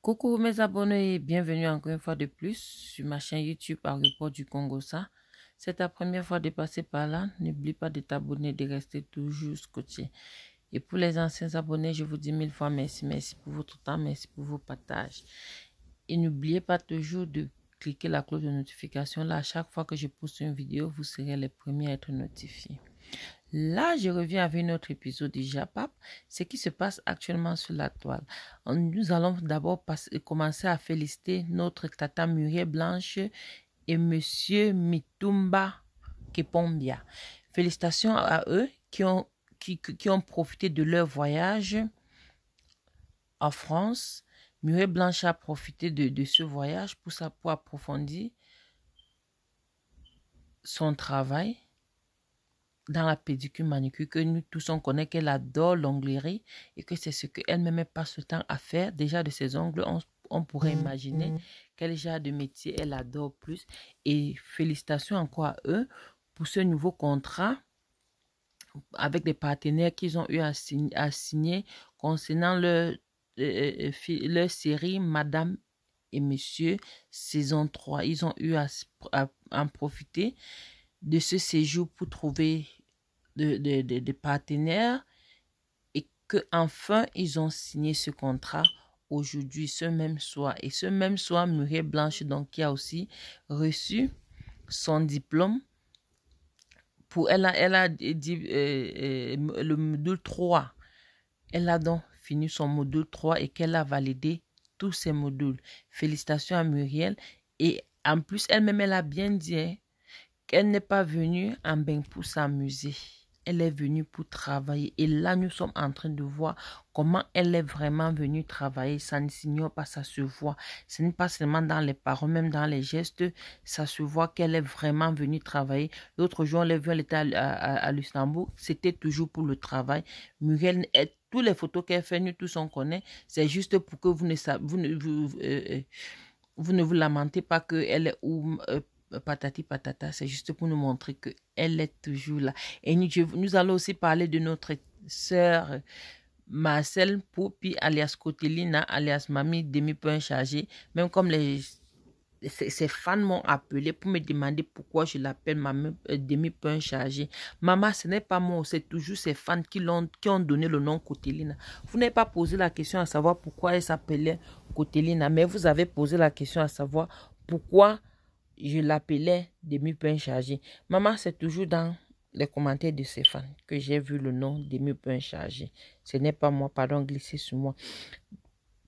Coucou mes abonnés et bienvenue encore une fois de plus sur ma chaîne YouTube Aéroport du Congo-Ça. C'est ta première fois de passer par là, n'oublie pas de t'abonner et de rester toujours scotché. Et pour les anciens abonnés, je vous dis 1000 fois merci, merci pour votre temps, merci pour vos partages. Et n'oubliez pas toujours de cliquer la cloche de notification. Là, à chaque fois que je poste une vidéo, vous serez les premiers à être notifiés. Là, je reviens avec un autre épisode du Japap, ce qui se passe actuellement sur la toile. Nous allons d'abord commencer à féliciter notre tata Muriel Blanche et monsieur Mitumba Kepombia. Félicitations à eux qui ont profité de leur voyage en France. Muriel Blanche a profité de ce voyage pour approfondir son travail dans la pédicure manucure, que nous tous on connaît qu'elle adore l'onglerie et que c'est ce qu'elle-même passe le temps à faire. Déjà de ses ongles, on pourrait imaginer quel genre de métier elle adore plus. Et félicitations encore à eux pour ce nouveau contrat avec des partenaires qu'ils ont eu à signer concernant leur série Madame et Monsieur saison 3. Ils ont eu à en profiter de ce séjour pour trouver des partenaires et qu'enfin ils ont signé ce contrat aujourd'hui, ce même soir. Et ce même soir, Muriel Blanche, donc, qui a aussi reçu son diplôme. Elle a dit le module 3. Elle a donc fini son module 3 et qu'elle a validé tous ses modules. Félicitations à Muriel. Et en plus, elle-même, elle a bien dit qu'elle n'est pas venue en bain pour s'amuser. Elle est venue pour travailler. Et là, nous sommes en train de voir comment elle est vraiment venue travailler. Ça ne s'ignore pas, ça se voit. Ce n'est pas seulement dans les paroles, même dans les gestes. Ça se voit qu'elle est vraiment venue travailler. L'autre jour, on l'a vu, elle était à Luxembourg. C'était toujours pour le travail. Muriel, toutes les photos qu'elle fait, nous tous on connaît. C'est juste pour que vous ne vous lamentez pas qu'elle est où... patati patata, c'est juste pour nous montrer qu'elle est toujours là. Et nous allons aussi parler de notre sœur Marcel Poupi, alias Cotelina, alias Mamie demi-pain chargé. Même comme ses fans m'ont appelé pour me demander pourquoi je l'appelle Mamie demi-pain chargé. Maman, ce n'est pas moi, c'est toujours ses fans qui ont donné le nom Cotelina. Vous n'avez pas posé la question à savoir pourquoi elle s'appelait Cotelina, mais vous avez posé la question à savoir pourquoi je l'appelais demi-pain chargé. Maman, c'est toujours dans les commentaires de ses fans que j'ai vu le nom demi-pain chargé. Ce n'est pas moi, pardon, glissez sur moi.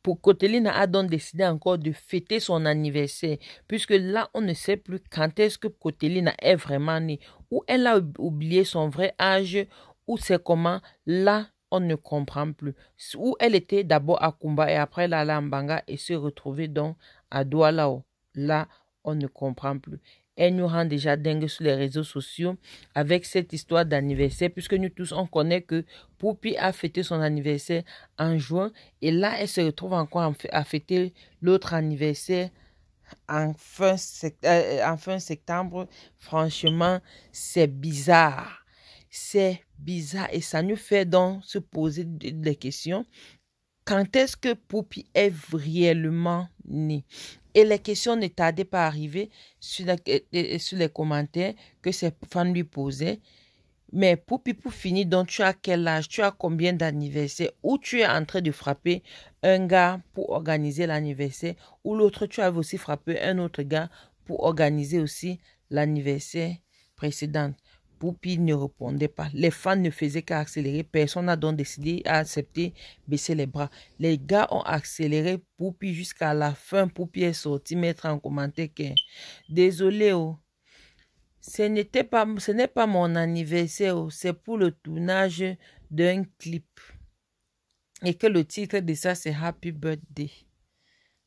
Pour Cotelina a donc décidé encore de fêter son anniversaire, puisque là, on ne sait plus quand est-ce que Cotelina est vraiment née, ou elle a oublié son vrai âge, ou c'est comment. Là, on ne comprend plus. Où elle était d'abord à Kumba et après elle allait à Mbanga et se retrouvait donc à Doualao. Là, on ne comprend plus. Elle nous rend déjà dingue sur les réseaux sociaux avec cette histoire d'anniversaire, puisque nous tous, on connaît que Poupi a fêté son anniversaire en juin, et là, elle se retrouve encore à fêter l'autre anniversaire en fin septembre. Franchement, c'est bizarre. C'est bizarre, et ça nous fait donc se poser des questions. Quand est-ce que Poupi est réellement né? Et les questions ne tardaient pas à arriver sur les commentaires que ses fans lui posaient. Mais Poupi, pour finir, donc tu as quel âge? Tu as combien d'anniversaires? Ou tu es en train de frapper un gars pour organiser l'anniversaire? Ou l'autre, tu avais aussi frappé un autre gars pour organiser aussi l'anniversaire précédent? Poupi ne répondait pas. Les fans ne faisaient qu'accélérer. Personne n'a donc décidé à accepter, baisser les bras. Les gars ont accéléré Poupi jusqu'à la fin. Poupi est sorti mettre en commentaire que désolé, oh, ce n'est pas mon anniversaire, oh, c'est pour le tournage d'un clip. Et que le titre de ça, c'est Happy Birthday.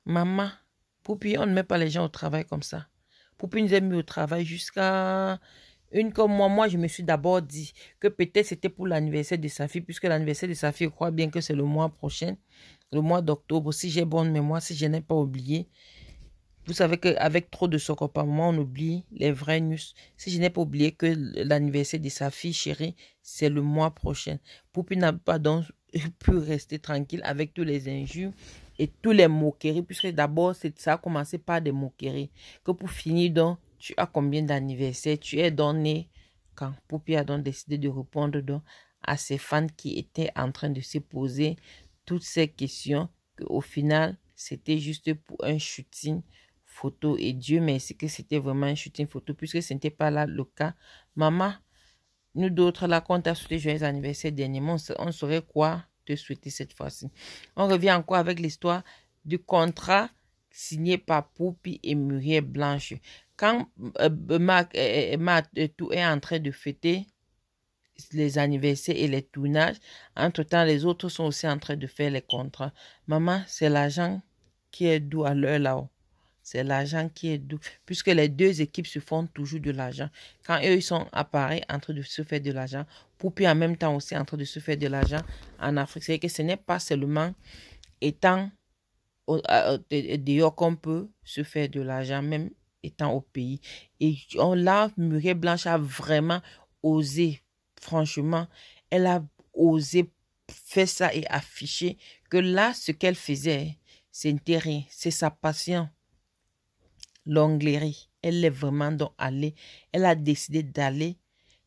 Maman, Poupi, on ne met pas les gens au travail comme ça. Poupi nous a mis au travail jusqu'à... Une comme moi, je me suis d'abord dit que peut-être c'était pour l'anniversaire de sa fille, puisque l'anniversaire de sa fille, je crois bien que c'est le mois prochain, le mois d'octobre, si j'ai bonne mémoire, si je n'ai pas oublié. Vous savez qu'avec trop de socopamement, on oublie les vrais news. Si je n'ai pas oublié que l'anniversaire de sa fille chérie, c'est le mois prochain. Poupi n'a pas donc pu rester tranquille avec tous les injures et tous les moqueries, puisque d'abord, ça a commencé par des moqueries. Que pour finir, donc, tu as combien d'anniversaires? Tu es donné quand Poupie a donc décidé de répondre donc à ses fans qui étaient en train de se poser toutes ces questions, qu'au final, c'était juste pour un shooting photo. Et Dieu merci que c'était vraiment un shooting photo, puisque ce n'était pas là le cas. Maman, nous d'autres, là, quand on t'a souhaité joyeux anniversaire dernièrement, on saurait quoi te souhaiter cette fois-ci. On revient encore avec l'histoire du contrat signé par Poupie et Muriel Blanche. Quand tout est en train de fêter les anniversaires et les tournages, entre-temps, les autres sont aussi en train de faire les contrats. Maman, c'est l'argent qui est doux à l'heure là-haut. C'est l'argent qui est doux. Puisque les deux équipes se font toujours de l'argent. Quand eux, ils sont à Paris en train de se faire de l'argent, Poupie en même temps aussi en train de se faire de l'argent en Afrique. C'est que ce n'est pas seulement étant dehors qu'on peut se faire de l'argent, même étant au pays. Et là, Muriel Blanche a vraiment osé. Franchement, elle a osé faire ça et afficher que là, ce qu'elle faisait, c'était rien. C'est sa passion. L'onglerie. Elle est vraiment donc allée. Elle a décidé d'aller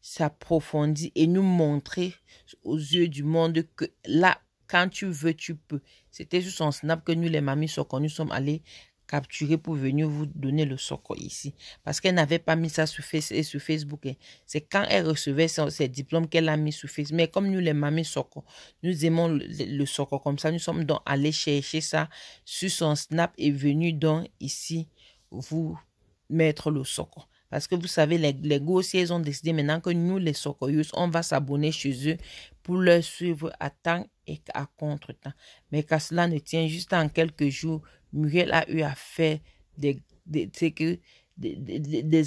s'approfondir et nous montrer aux yeux du monde que là, quand tu veux, tu peux. C'était sur son snap que nous, les mamies Soko, nous sommes allés capturer pour venir vous donner le Soko ici. Parce qu'elle n'avait pas mis ça sur Facebook. C'est quand elle recevait ses diplômes qu'elle a mis sur Facebook. Mais comme nous, les mamies Soko, nous aimons le Soko comme ça. Nous sommes donc allés chercher ça sur son snap et venus donc ici vous mettre le Soko. Parce que vous savez, les grossiers, ils ont décidé maintenant que nous, les Sokoyous, on va s'abonner chez eux pour leur suivre à temps et à contre-temps. Mais qu'à cela ne tient, juste en quelques jours, Muriel a eu à faire des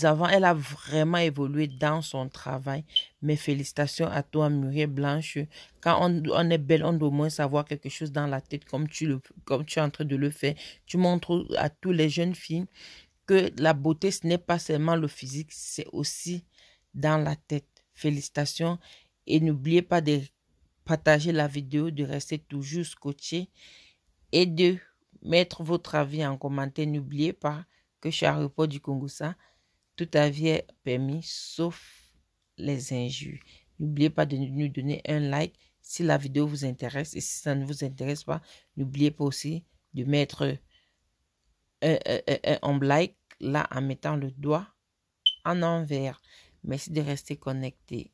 avant. Elle a vraiment évolué dans son travail. Mes félicitations à toi, Muriel Blanche. Quand on est belle, on doit au moins savoir quelque chose dans la tête comme tu es en train de le faire. Tu montres à tous les jeunes filles que la beauté, ce n'est pas seulement le physique, c'est aussi dans la tête. Félicitations et n'oubliez pas de partager la vidéo, de rester toujours scotché et de mettre votre avis en commentaire. N'oubliez pas que chez Aéroport du Congo-Ça, tout avis est permis sauf les injures. N'oubliez pas de nous donner un like si la vidéo vous intéresse et si ça ne vous intéresse pas, n'oubliez pas aussi de mettre un like là en mettant le doigt en envers. Merci de rester connecté.